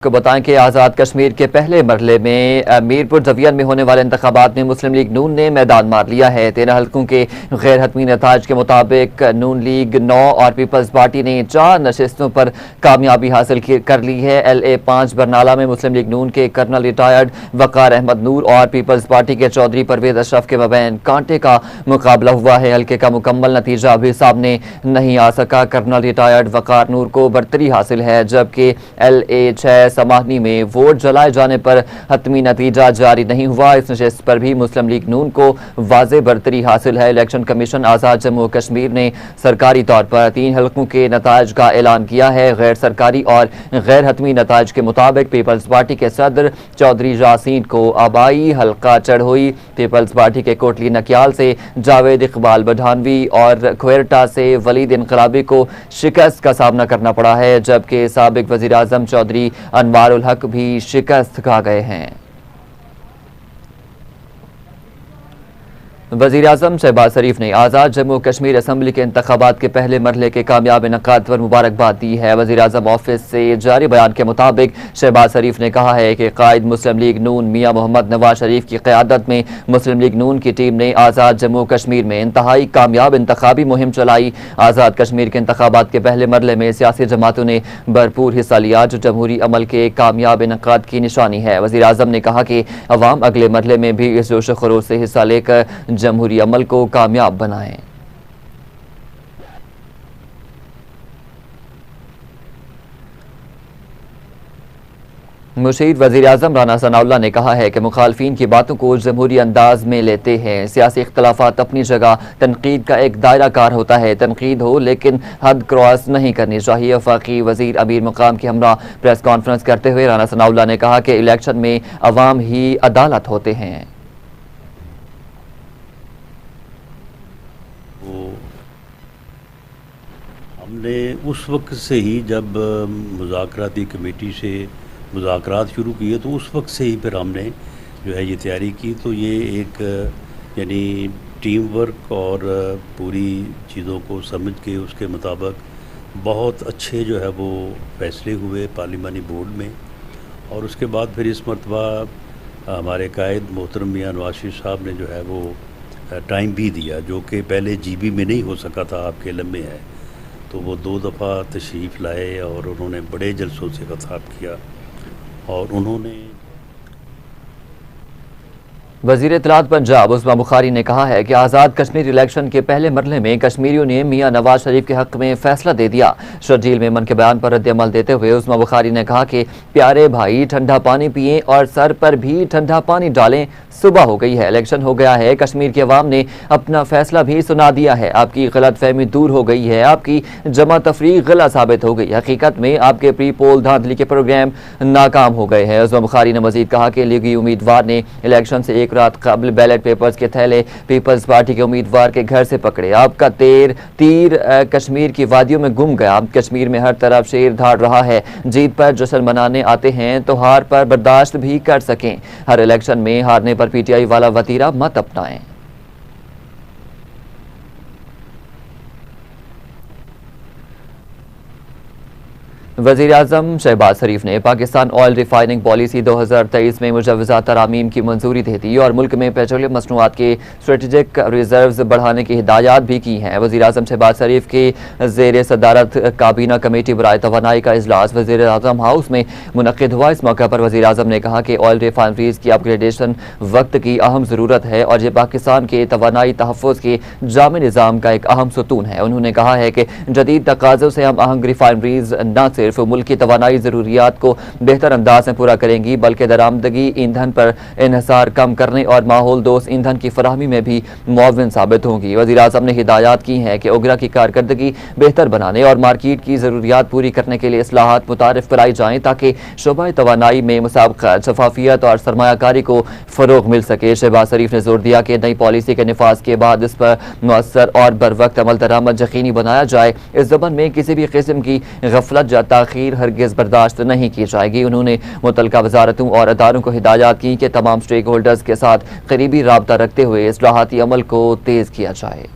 को बताएं कि आज़ाद कश्मीर के पहले मरहले में मीरपुर जवियन में होने वाले इंतखाबात में मुस्लिम लीग नून ने मैदान मार लिया है। 13 हल्कों के गैर हतमी नताज के मुताबिक नून लीग 9 और पीपल्स पार्टी ने 4 नशिस्तों पर कामयाबी हासिल कर ली है। LA5 बरनाला में मुस्लिम लीग नून के कर्नल रिटायर्ड वकार अहमद नूर और पीपल्स पार्टी के चौधरी परवेज अशरफ के मबैन कांटे का मुकाबला हुआ है। हल्के का मुकम्मल नतीजा अभी सामने नहीं आ सका। कर्नल रिटायर्ड वकार नूर को बरतरी हासिल है, जबकि LA6 समाहनी में वोट जलाए जाने पर हतमी नतीजा जारी नहीं हुआ। इस नशिस्त पर भी मुस्लिम लीग नून को वाज़े बरतरी हासिल है। इलेक्शन कमीशन आज़ाद जम्मू कश्मीर ने सरकारी तौर पर 3 हल्कों के नताज का ऐलान किया है। गैर सरकारी और गैर हतमी नताज के मुताबिक पीपल्स पार्टी के सदर चौधरी यासीन को आबाई हल्का चढ़ोई, पीपल्स पार्टी के कोटली नकियाल से जावेद इकबाल बढानवी और क्वेरटा से वलीद इनकलाबी को शिकस्त का सामना करना पड़ा है, जबकि साबिक वज़ीर आज़म चौधरी अनवारुल हक भी शिकस्त खा गए हैं। वज़ीर आज़म शहबाज शरीफ ने आज़ाद जम्मू कश्मीर असम्बली के इंतखाबात के पहले मरहले के कामयाब इनकाद पर मुबारकबाद दी है। वज़ीर आज़म ऑफिस से जारी बयान के मुताबिक शहबाज शरीफ ने कहा है कि कायद मुस्लिम लीग नून मियां मोहम्मद नवाज शरीफ की क़यादत में मुस्लिम लीग नून की टीम ने आज़ाद जम्मू कश्मीर में इंतहाई कामयाब इंतखाबी मुहिम चलाई। आज़ाद कश्मीर के इंतखाबात के पहले मरहले में सियासी जमातों ने भरपूर हिस्सा लिया, जो जमहूरी अमल के कामयाब इनकाद की निशानी है। वज़ीर आज़म ने कहा कि अवाम अगले मरहले में भी इस जोश खरोश से हिस्सा लेकर जमहूरी अमल को कामयाब बनाएं। मुशीर वज़ीर आज़म राना सनाउल्लाह ने कहा है कि मुखालफीन की बातों को जमहूरी अंदाज में लेते हैं। सियासी इख्तलाफात अपनी जगह, तनकीद का एक दायरा कार होता है, तनकीद हो लेकिन हद क्रॉस नहीं करनी चाहिए। वफाकी वज़ीर अमीर मकाम की हमरा प्रेस कॉन्फ्रेंस करते हुए राना सनाउल्लाह ने कहा कि इलेक्शन में अवाम ही अदालत होते हैं। हमने उस वक्त से ही जब मुज़ाकराती कमेटी से मुज़ाकरात शुरू किए तो उस वक्त से ही फिर हमने जो है ये तैयारी की। तो ये एक यानी टीम वर्क और पूरी चीज़ों को समझ के उसके मुताबिक बहुत अच्छे जो है वो फ़ैसले हुए पार्लिमानी बोर्ड में। और उसके बाद फिर इस मरतबा हमारे कायद मोहतरम मियां नवाज शरीफ साहब ने जो है वो टाइम भी दिया, जो कि पहले GB में नहीं हो सका था, आपके इल्म में है। तो वो 2 दफ़ा तशरीफ़ लाए और उन्होंने बड़े जलसों से ख़िताब किया और उन्होंने वज़ीर इत्तलात पंजाब उस्मा बुखारी ने कहा है कि आज़ाद कश्मीर इलेक्शन के पहले मरहले में कश्मीरियों ने मियां नवाज शरीफ के हक़ में फ़ैसला दे दिया। शर्जील मेमन के बयान पर रद्द-ए-अमल देते हुए उस्मा बुखारी ने कहा कि प्यारे भाई ठंडा पानी पिएं और सर पर भी ठंडा पानी डालें। सुबह हो गई है, इलेक्शन हो गया है, कश्मीर के अवाम ने अपना फैसला भी सुना दिया है। आपकी गलत फहमी दूर हो गई है, आपकी जमा तफरीक गलत साबित हो गई। हकीकत में आपके प्री पोल धांधली के प्रोग्राम नाकाम हो गए हैं। उस्मा बुखारी ने मजीद कहा कि लीगी उम्मीदवार ने इलेक्शन से एक रात कबल बैलेट पेपर्स के थैले पीपल्स पार्टी के उम्मीदवार के घर से पकड़े। आपका तीर कश्मीर की वादियों में गुम गया। कश्मीर में हर तरफ शेर धाड़ रहा है। जीत पर जश्न मनाने आते हैं तो हार पर बर्दाश्त भी कर सकें। हर इलेक्शन में हारने पर PTI वाला वतीरा मत अपनाएं। वज़ीर आज़म शहबाज शरीफ ने पाकिस्तान ऑयल रिफाइनिंग पॉलिसी 2023 में मुजव्वज़ा तरामीम की मंजूरी दे दी और मुल्क में पेट्रोलियम मसनूआत के स्ट्रेटेजिक रिजर्व्स बढ़ाने की हिदायत भी की हैं। वज़ीर आज़म शहबाज शरीफ की ज़ेर सदारत काबीना कमेटी बराए तवानाई का इजलास वज़ीर आज़म हाउस में मुनक़िद हुआ। इस मौके पर वज़ीर आज़म ने कहा कि ऑयल रिफाइनरीज की अपग्रेडेशन वक्त की अहम ज़रूरत है और ये पाकिस्तान के तवानाई तहफ़्फ़ुज़ के जामी निज़ाम का एक अहम सतून है। उन्होंने कहा है कि जदीद तकाज़ों से हम आहंग रिफाइनरीज न सिर्फ मुल्क की तवानाई ज़रूरियात को बेहतर अंदाज में पूरा करेंगी बल्कि दरामदगी ईंधन पर इन्हिसार कम करने और माहौल दोस्त ईंधन की फराहमी में भी मुआविन साबित होंगी। वज़ीर आज़म ने हिदायत की हैं कि उगरा की कारकर्दगी बेहतर बनाने और मार्केट की ज़रूरियात पूरी करने के लिए इस्लाहात मुतारिफ कराई जाएँ ताकि शोबा तवानाई में मुसाबक़त, शफाफियत और सरमायाकारी को फ़रोग़ मिल सके। शहबाज शरीफ ने जोर दिया कि नई पॉलिसी के निफाज के बाद इस पर मुअस्सर और बर वक्त अमल दरामद यकीनी बनाया जाए। इस ज़मन में किसी भी किस्म की गफलत या ताख़ीर हरगिज़ बर्दाश्त नहीं की जाएगी। उन्होंने मुतल्लिका वज़ारतों और अदारों को हिदायत की कि तमाम स्टेक होल्डर्स के साथ करीबी राबता रखते हुए इस्लाहाती अमल को तेज़ किया जाए।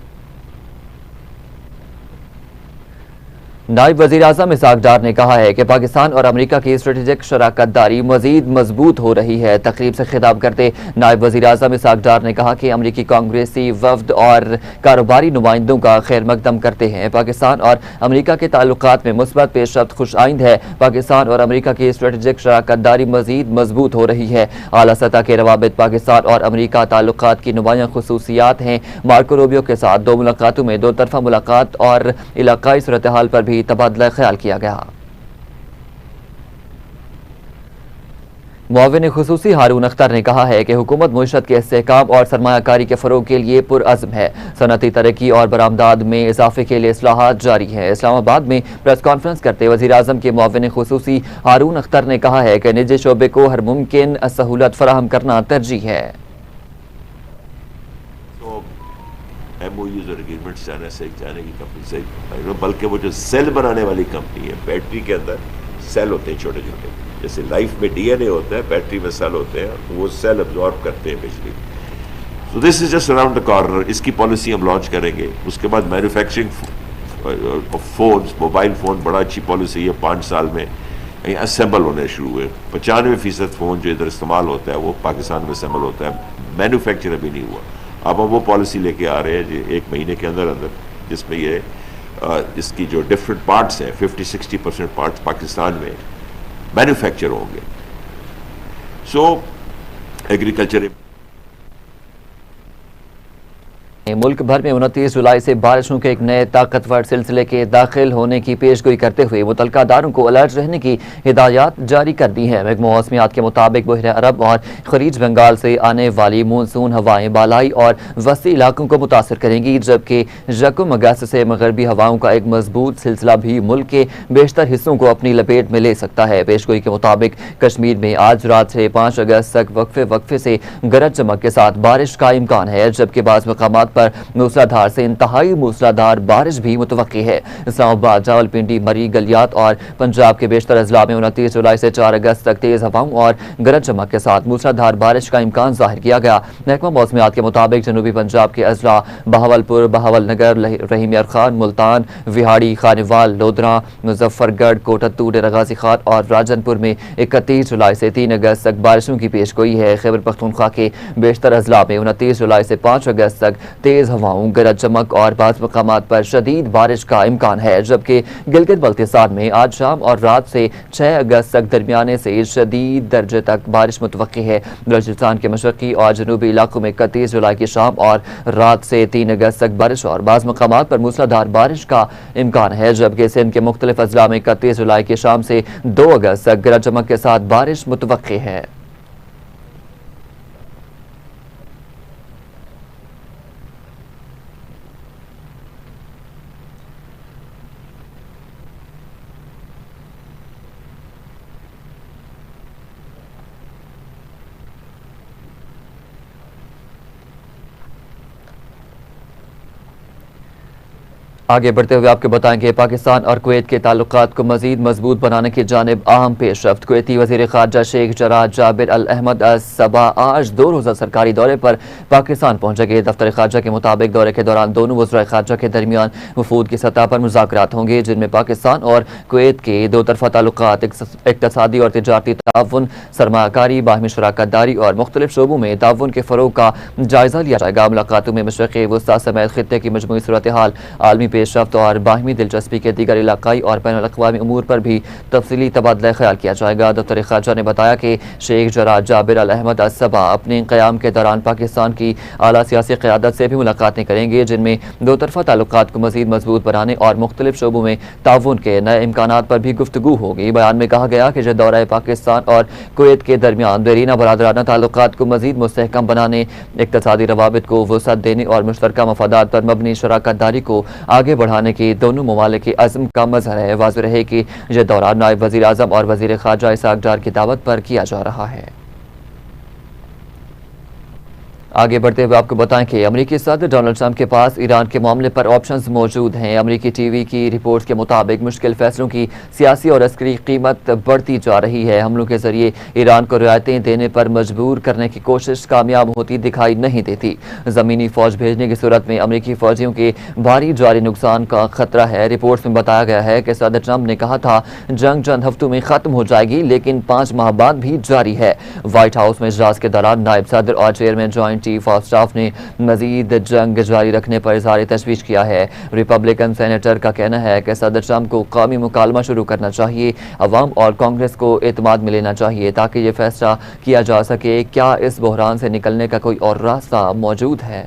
नायब वज़ीर-ए-आज़म इसहाक डार ने कहा है कि पाकिस्तान और अमेरिका की स्ट्रेटेजिक शराकत दारी मजीद मजबूत हो रही है। तकरीब से खिताब करते नायब वज़ीर-ए-आज़म इसहाक डार ने कहा कि अमेरिकी कांग्रेसी वफ्द और कारोबारी नुमाइंदों का खैर मकदम करते हैं। पाकिस्तान और अमेरिका के ताल्लुकात में मुस्बत पेशरफ्त खुश आइंद है। पाकिस्तान और अमेरिका की स्ट्रेटेजिक शराकत दारी मजीद मजबूत हो रही है। आला सतह के रवाबित पाकिस्तान और अमेरिका ताल्लुकात की नुमायां खुसूसियात हैं। मार्को रूबियो के साथ दो मुलाकातों में दो तरफा मुलाकात और इलाकाई सूरत हाल पर भी तबादला ख्याल किया गया। मुआविन खुसूसी हारून अख्तर ने कहा है कि हुकूमत मुईशत के इस्तेहकाम और सरमायाकारी के फरोग के लिए पुरअज़्म है। सनती तरक्की और बरामदाद में इजाफे के लिए इस्लाहात जारी हैं। इस्लामाबाद में प्रेस कॉन्फ्रेंस करते वज़ीर-ए-आज़म के मुआविन खुसूसी हारून अख्तर ने कहा है कि निजी शोबे को हर मुमकिन सहूलत फराहम करना तरजीह है। MOUs और एग्रीमेंट्स जाने की कंपनी से, बल्कि वो जो सेल बनाने वाली कंपनी है, बैटरी के अंदर सेल होते हैं छोटे छोटे, जैसे लाइफ में DNA होता है, बैटरी में सेल होते हैं, तो वो सेल अब्जॉर्ब करते हैं बिजली। So this is just around the corner. इसकी पॉलिसी हम लॉन्च करेंगे। उसके बाद मैन्युफैक्चरिंग फोन्स, मोबाइल फ़ोन, बड़ा अच्छी पॉलिसी है। 5 साल में असेंबल होने शुरू हुए। 95% फ़ोन जो इधर इस्तेमाल होता है वो पाकिस्तान में असेंबल होता है, मैन्युफैक्चर अभी नहीं हुआ। अब हम वो पॉलिसी लेके आ रहे हैं जो 1 महीने के अंदर अंदर, जिसमें ये इसकी जो डिफरेंट पार्ट्स हैं, 50-60% पार्ट्स पाकिस्तान में मैन्युफैक्चर होंगे। सो एग्रीकल्चर मुल्क भर में 29 जुलाई से बारिशों के एक नए ताकतवर सिलसिले के दाखिल होने की पेशगोई करते हुए मुतल्लिका अदारों को अलर्ट रहने की हिदायत जारी कर दी है। महकमा मौसमियात के मुताबिक बहर अरब और खलीज बंगाल से आने वाली मानसून हवाएं बालाई और वसी इलाकों को मुतासर करेंगी, जबकि यकम अगस्त से मगरबी हवाओं का एक मजबूत सिलसिला भी मुल्क के बेशतर हिस्सों को अपनी लपेट में ले सकता है। पेशगोई के मुताबिक कश्मीर में आज रात से 5 अगस्त तक वक्फे से गरज चमक के साथ बारिश का इम्कान है, जबकि बाज़ मकामात पर मूसलाधार से इंतहाई मूसलाधार बारिश भी मुतवक्की है। इस्लामाबाद, रावलपिंडी, मरी, गलियात और पंजाब के बेशतर अजला में 29 जुलाई से 4 अगस्त तक तेज हवाओं और गरज चमक के साथ मूसलाधार बारिश का इम्कान जाहिर किया गया। महकमा मौसमियात के मुताबिक जनूबी पंजाब के अजला बहावलपुर, बहावलनगर, रहीम यार खान, मुल्तान, विहाड़ी, खानेवाल, लोधरा, मुजफ्फरगढ़, कोटत्तू, डेरा गाजी खान और राजनपुर में 31 जुलाई से 3 अगस्त तक बारिशों की पेशगोई है। खैबर पख्तूनख्वा के बेशतर अजला में 29 जुलाई से 5 अगस्त तक तेज हवाओं, गरज चमक और बाज़ मकामात पर शदीद बारिश का इम्कान है, जबकि गिलगित बल्तिस्तान में आज शाम और रात से 6 अगस्त तक दरमियाने से शदीद दर्जे तक बारिश मुतवक्की है। बलूचिस्तान के मशरकी और जनूबी इलाकों में 31 जुलाई की शाम और रात से 3 अगस्त तक बारिश और बाज़ मकामात पर मूसलाधार बारिश का इम्कान है, जबकि सिंध के मुख्तलिफ अजला में 31 जुलाई की शाम से 2 अगस्त तक गरज चमक के साथ बारिश मुतवक्की है। आगे बढ़ते हुए आपको बताएंगे पाकिस्तान और कुवैत के ताल्लुकात को मजीद मजबूत बनाने की जानिब अहम पेशरफ्त। कुवैती वज़ीर ख़ारजा शेख जराह जाबिर अल अहमद अल सबा आज 2 रोज़ा सरकारी दौरे पर पाकिस्तान पहुंचेंगे। दफ्तर ख़ारजा के मुताबिक दौरे के दौरान दोनों वज़राए ख़ारजा के दरमियान वफूद की सतह पर मुज़ाकरात होंगे, जिनमें पाकिस्तान और कुवैत के 2 तरफ़ा ताल्लुकात, इक़्तिसादी और तिजारती ताउन, सरमायाकारी, बाहमी शराकत दारी और मुख्तलिफ शोबों में ताउन के फ़रोग़ का जायज़ा लिया जाएगा। मुलाकातों में मशरिक़ वस्ता समेत ख़ित्ते की मजमूई सूरत हाल, आलमी पेशरफ्त और बाहमी दिलचस्पी के दीगर इलाकाई और बैनुल अक़वामी उमूर पर भी तफसीली तबादला ख्याल किया जाएगा। दफ्तर ख़ारजा ने बताया कि शेख जराह जाबिर अल अहमद अल सबा अपने क़याम के दौरान पाकिस्तान की आला सियासी क़यादत से भी मुलाकातें करेंगे, जिनमें 2 तरफ़ा ताल्लुकात को मज़ीद मजबूत बनाने और मुख्तलिफ शोबों में ताउन के नए इम्कानात पर भी गुफ्तगू होगी। बयान में कहा गया कि जो दौरा पाकिस्तान और कुवैत के दरमियान देरीना बरादराना ताल्लुकात को मज़ीद मुस्तहकम बनाने, इक़्तिसादी रवाबित को वसअत देने और मुश्तरका मफादात पर मबनी शराकत दारी को आगे बढ़ाने की दोनों ममालिक के अज़्म का मज़हर है। वाज़ेह रहे कि यह दौरा नायब वज़ीर आज़म और वज़ीर ख़ारजा इसहाक डार की दावत पर किया जा रहा है। आगे बढ़ते हुए आपको बताएं कि अमेरिकी सदर डोनाल्ड ट्रंप के पास ईरान के मामले पर ऑप्शंस मौजूद हैं। अमेरिकी टीवी की रिपोर्ट्स के मुताबिक मुश्किल फैसलों की सियासी और अस्करी कीमत बढ़ती जा रही है। हमलों के जरिए ईरान को रियायतें देने पर मजबूर करने की कोशिश कामयाब होती दिखाई नहीं देती। जमीनी फौज भेजने की सूरत में अमेरिकी फौजियों के भारी जारी नुकसान का खतरा है। रिपोर्ट्स में बताया गया है कि सदर ट्रंप ने कहा था जंग चंद हफ्तों में खत्म हो जाएगी, लेकिन 5 माह बाद भी जारी है। व्हाइट हाउस में इजलास के दौरान नायब सदर और chairman joint chief of staff ने मजीद जंग जारी रखने पर इज़हार तशवीश किया है। रिपब्लिकन सेनेटर का कहना है कि सदर ट्रंप को कौमी मुकालमा शुरू करना चाहिए, अवाम और कांग्रेस को एतमाद में लेना चाहिए ताकि ये फैसला किया जा सके क्या इस बहरान से निकलने का कोई और रास्ता मौजूद है।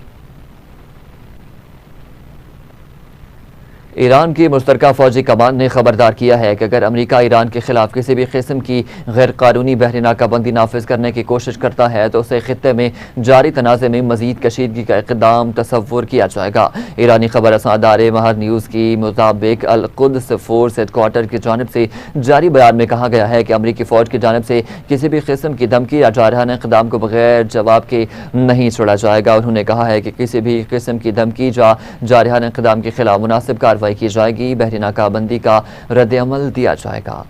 ईरान की मुश्तरका फौजी कमान ने खबरदार किया है कि अगर अमेरिका ईरान के खिलाफ किसी भी किस्म की गैर कानूनी बहरी नाकाबंदी नाफिज करने की कोशिश करता है तो उसे खित्ते में जारी तनाज़े में मजीद कशीदगी का इक़दाम तसव्वुर किया जाएगा। ईरानी खबर रसां अदारे महर न्यूज़ की मुताबिक अल-कुद्स फोर्स हेडक्वार्टर की जानिब से जारी बयान में कहा गया है कि अमेरिकी फ़ौज की जानिब से किसी भी किस्म की धमकी या जारहाना इक़दाम को बगैर जवाब के नहीं छोड़ा जाएगा। उन्होंने कहा है कि किसी भी किस्म की धमकी या जारहाना इक़दाम के खिलाफ मुनासिब कार्रवाई की जाएगी, बहरी नाकाबंदी का रद्द-ए-अमल दिया जाएगा।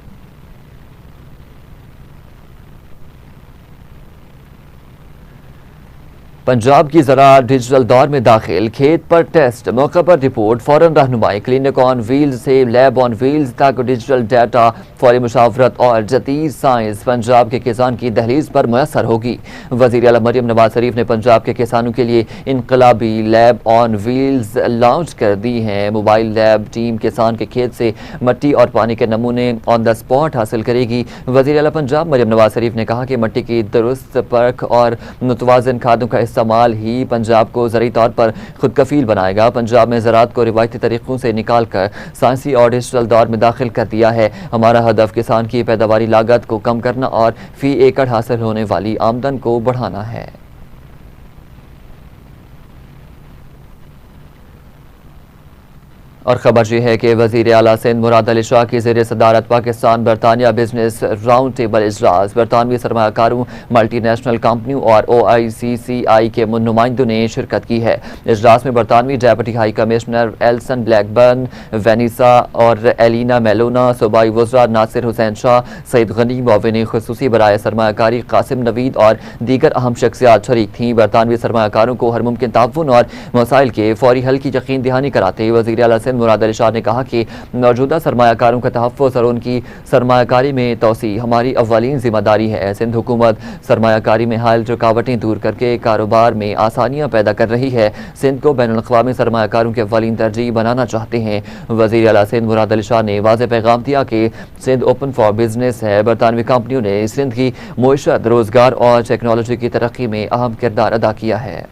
पंजाब की ज़राअत डिजिटल दौर में दाखिल, खेत पर टेस्ट, मौके पर रिपोर्ट, फौरन रहनुमाई, क्लिनिक ऑन व्हील्स से लैब ऑन व्हील्स तक डिजिटल डाटा, फौरी मुशावरत और जदीद साइंस पंजाब के किसान की दहलीज पर मैसर होगी। वज़ीर आला मरियम नवाज शरीफ ने पंजाब के किसानों के लिए इनकलाबी लैब ऑन व्हील्स लॉन्च कर दी हैं। मोबाइल लैब टीम किसान के खेत से मट्टी और पानी के नमूने ऑन द स्पॉट हासिल करेगी। वज़ीर आला पंजाब मरियम नवाज शरीफ ने कहा कि मट्टी की दुरुस्त परख और मुतवाज़िन खादों का इस्तेमाल ही पंजाब को ज़रूरी तौर पर खुद कफील बनाएगा। पंजाब में ज़राअत को रिवायती तरीक़ों से निकाल कर साइंसी और डिजिटल दौर में दाखिल कर दिया है। हमारा हदफ किसान की पैदावारी लागत को कम करना और फी एकड़ हासिल होने वाली आमदन को बढ़ाना है। और खबर यह है कि वज़ीर आला सिंध मुराद अली शाह की ज़ेर सदारत पाकिस्तान बरतानिया बिजनेस राउंड टेबल इजलास, बरतानवी सरमाकारों, मल्टीनेशनल कंपनियों और OICCI के नुमाइंदों ने शिरकत की है। इजलास में बरतानवी डेप्यूटी हाई कमिश्नर एल्सन ब्लैकबर्न, वेनिसा और एलिना मेलोना, सूबाई वज़रा नासिर हुसैन शाह, सईद गनी, मुअव्विन खुसूसी बराए सरमाकारी कासिम नवीद और दीगर अहम शख्सियात शरीक थीं। बरतानवी सरमाकारों को हर मुमकिन ताउन और मसाइल के फौरी हल की यकीन दहानी कराते वज़ीर आला सिंध मुराद अली शाह ने कहा कि मौजूदा सरमायाकारों का तहफ़्फ़ुज़ और उनकी सरमायाकारी में तोसी हमारी अव्वलीन जिम्मेदारी है। सिंध हुकूमत सरमायाकारी में हाल रुकावटें दूर करके कारोबार में आसानियाँ पैदा कर रही है। सिंध को बैनुल-अक़वामी सरमायाकारों के अव्वलीन तरजीह बनाना चाहते हैं। वज़ीर आला सिंध मुराद अली शाह ने वाज़ेह पैगाम दिया कि सिंध ओपन फॉर बिजनेस है। बरतानवी कंपनियों ने सिंध की मईशत, रोज़गार और टेक्नोलॉजी की तरक्की में अहम किरदार अदा किया है।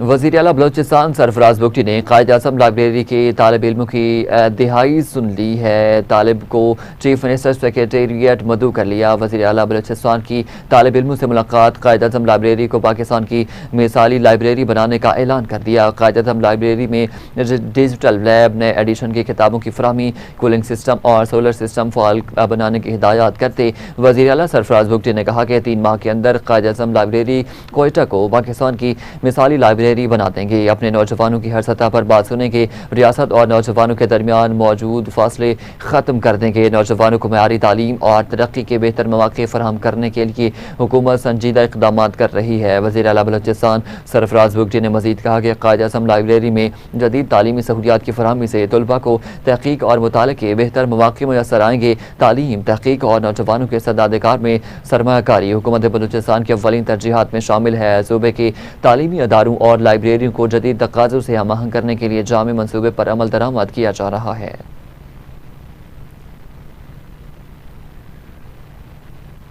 वज़ीर आला बलोचिस्तान सरफराज बुगटी ने कायद-ए-आज़म लाइब्रेरी के तालिब इल्मों की दिहाई सुन ली है। तालिब को चीफ मिनिस्टर सेक्रेटेरिएट मदऊ कर लिया। वज़ीर आला बलोचिस्तान की तालिब इल्मों से मुलाकात, कायद-ए-आज़म लाइब्रेरी को पाकिस्तान की मिसाली लाइब्रेरी बनाने का ऐलान कर दिया। कायद-ए-आज़म लाइब्रेरी में डिजिटल लैब, नए एडिशन की किताबों की फराहमी, कूलिंग सिस्टम और सोलर सिस्टम फाल बनाने की हिदायत करते वज़ीर आला सरफराज बुगटी ने कहा कि 3 माह के अंदर कायद-ए-आज़म लाइब्रेरी कोयटा को पाकिस्तान की मिसाली लाइब्रेरी बना देंगे। अपने नौजवानों की हर सतह पर बात सुनेंगे। रियासत और नौजवानों के दरमियान मौजूद फासले ख़त्म कर देंगे। नौजवानों को मयारी तालीम और तरक्की के बेहतर मौके फराहम करने के लिए हुकूमत संजीदा इक़दाम कर रही है। वज़ीर आला बलोचिस्तान सरफराज बुगटी ने मज़ीद कहा कि कायद-ए-आज़म लाइब्रेरी में जदीद तालीमी सहूलियात की फराहमी से तलबा को तहक़ीक़ और मुताले के बेहतर मौके मैसर आएंगे। तालीम, तहक़ीक़ और नौजवानों के इस्तेदाद में सरमायाकारी हुकूमत बलोचिस्तान की अव्वलीन तरजीहात में शामिल है। सूबे के तालीमी अदारों और लाइब्रेरियों को जदीद तकाज़ों से हम आहंग करने के लिए जामे मंसूबे पर अमल दरामद किया जा रहा है।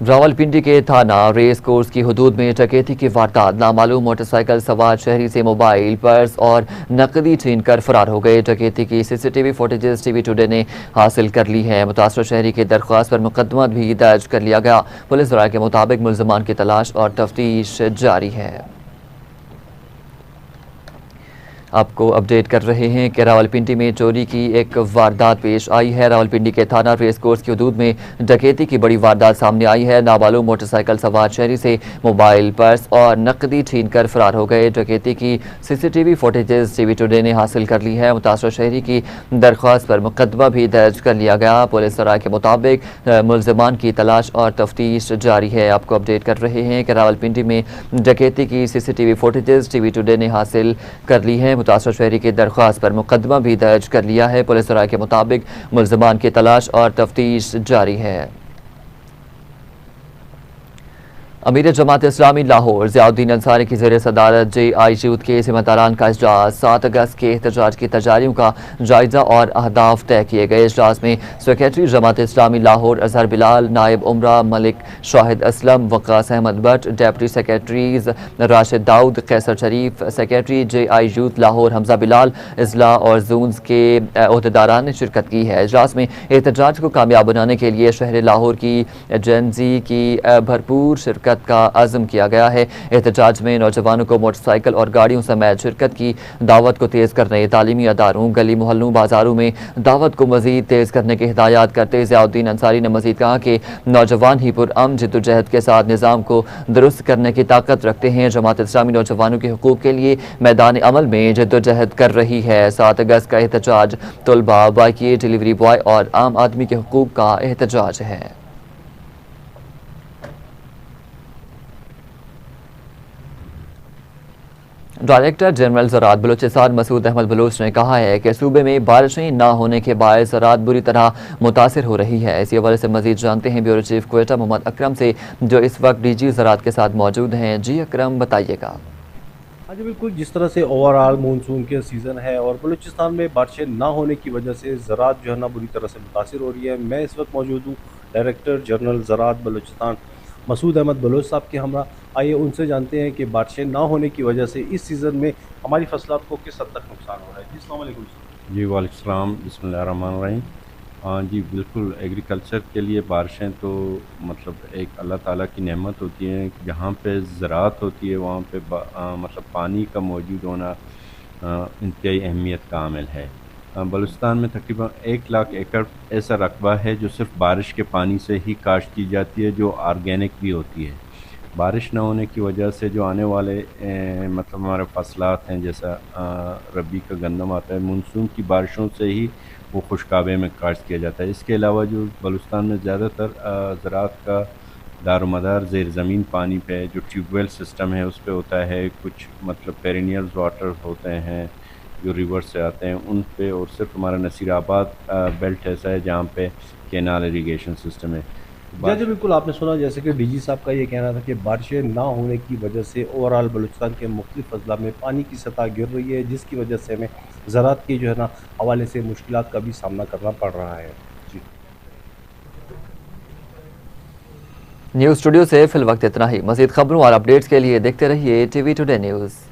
रावलपिंडी के थाना रेस कोर्स की हदूद में डकैती की वारदात, नामालूम मोटरसाइकिल सवार शहरी से मोबाइल, पर्स और नकदी छीन कर फरार हो गए। डकैती की CCTV फुटेजेस टीवी टुडे ने हासिल कर ली है। मुतासर शहरी की दरख्वास्त पर मुकदमा भी दर्ज कर लिया गया। पुलिस राय के मुताबिक मुल्ज़मान की तलाश और तफ्तीश जारी है। आपको अपडेट कर रहे हैं कि रावलपिंडी में चोरी की एक वारदात पेश आई है। रावलपिंडी के थाना रेस कोर्स की हदूद में डकैती की बड़ी वारदात सामने आई है। नाबालूग मोटरसाइकिल सवार शहरी से मोबाइल, पर्स और नकदी छीन कर फरार हो गए। डकैती की सीसीटीवी फुटेजेस टीवी टुडे ने हासिल कर ली है। मुतासर शहरी की दरख्वास्त पर मुकदमा भी दर्ज कर लिया गया। पुलिस राय के मुताबिक मुलजमान की तलाश और तफ्तीश जारी है। आपको अपडेट कर रहे हैं कि रावलपिंडी में डकैती की सीसीटीवी फुटेजेस टीवी टुडे ने हासिल कर ली है। मुतासर शहरी की दरख्वास्त पर मुकदमा भी दर्ज कर लिया है। पुलिस राय के मुताबिक मुलजमान की तलाश और तफ्तीश जारी है। अमीर जमात इस्लामी लाहौर ज़ियाउद्दीन अंसारी की ज़ेर सदारत JI यूथ के ज़िम्मेदारान का इजलास 7 अगस्त के एहतजाज की तैयारियों का जायजा और अहदाफ तय किए गए। इजलास में सेक्रेटरी जमात इस्लामी लाहौर अजहर बिलाल, नायब उमरा Malik Shahid Aslam, Waqas Ahmed Bhatt, deputy secretaries Rashid Daud, Qaiser Sharif, secretary JI youth Lahore Hamza Bilal, अजला और जून्स के अहदेदारान ने शिरकत की है। इजलास में एहतजाज को कामयाब बनाने के लिए शहर लाहौर की एजेंसी की भरपूर शिरकत का आज़म किया गया है। एहतजाज में नौजवानों को मोटरसाइकिल और गाड़ियों समेत शिरकत की दावत को तेज़ करने, तालीमी अदारों, गली मोहल्लों, बाजारों में दावत को मज़ीद तेज़ करने की हिदायत करते ज़ियाउद्दीन अंसारी ने मज़ीद कहा कि नौजवान ही पुरअमन जिद्दोजहद के साथ निज़ाम को दुरुस्त करने की ताकत रखते हैं। जमात इस्लामी नौजवानों के हुकूक़ के लिए मैदान अमल में जिद्दोजहद कर रही है। 7 अगस्त का एहतजाज तलबा, बाइकी, डिलीवरी बॉय और आम आदमी के हुकूक़ का एहतजाज है। डायरेक्टर जनरल ज़राअत बलूचिस्तान मसूद अहमद बलूच ने कहा है कि सूबे में बारिशें ना होने के बायस ज़राअत बुरी तरह मुतासिर हो रही है। इसी हवाले से मजीद जानते हैं ब्यूरो चीफ क्वेटा मोहम्मद अकरम से, जो इस वक्त DG ज़राअत के साथ मौजूद हैं। जी अकरम, बताइएगा। हाँ जी बिल्कुल, जिस तरह से ओवरऑल मानसून के सीज़न है और बलूचिस्तान में बारिशें ना होने की वजह से ज़राअत जो है ना बुरी तरह से मुतासिर हो रही है। मैं इस वक्त मौजूद हूँ डायरेक्टर जनरल ज़राअत बलूचिस्तान मसूद अहमद बलोच साहब के हमरा। आइए उनसे जानते हैं कि बारिशें ना होने की वजह से इस सीज़न में हमारी फसलात को किस हद तक नुकसान हो रहा है। जी अस्सलाम वालेकुम सर। जी वालेकुम सलाम, बिस्मिल्लाहिर्रहमानिर्रहीम। हाँ जी बिल्कुल, एग्रीकल्चर के लिए बारिशें तो मतलब एक अल्लाह ताला की नेमत होती है। जहाँ पे ज़राअत होती है वहाँ पे मतलब पानी का मौजूद होना इंतहाई अहमियत का आमिल है। बलूचिस्तान में तकरीबन 1 लाख एकड़ ऐसा रकबा है जो सिर्फ बारिश के पानी से ही काश्त की जाती है, जो ऑर्गेनिक भी होती है। बारिश न होने की वजह से जो आने वाले मतलब हमारे फसलात हैं, जैसा रबी का गंदम आता है, मानसून की बारिशों से ही वो खुशकाबे में काश्त किया जाता है। इसके अलावा जो बलूचिस्तान में ज़्यादातर ज़राअत का दारोमदार ज़ेर ज़मीन पानी पे, जो ट्यूबवेल सिस्टम है उस पर होता है। कुछ मतलब पेरिनियल वाटर होते हैं जो रिवर से आते हैं उन पे, और सिर्फ हमारा नसीराबाद बेल्ट ऐसा है जहाँ पे कैनाल इरिगेशन सिस्टम है। जी बिल्कुल, आपने सुना जैसे कि DG साहब का ये कहना था कि बारिशें ना होने की वजह से ओवरऑल बलूचिस्तान के मुख्तलिफ अजला में पानी की सतह गिर रही है, जिसकी वजह से हमें ज़राअत की जो है ना हवाले से मुश्किलात का भी सामना करना पड़ रहा है। जी न्यूज़ स्टूडियो से फिल वक्त इतना ही। मज़ीद खबरों और अपडेट्स के लिए देखते रहिए TV टुडे न्यूज़।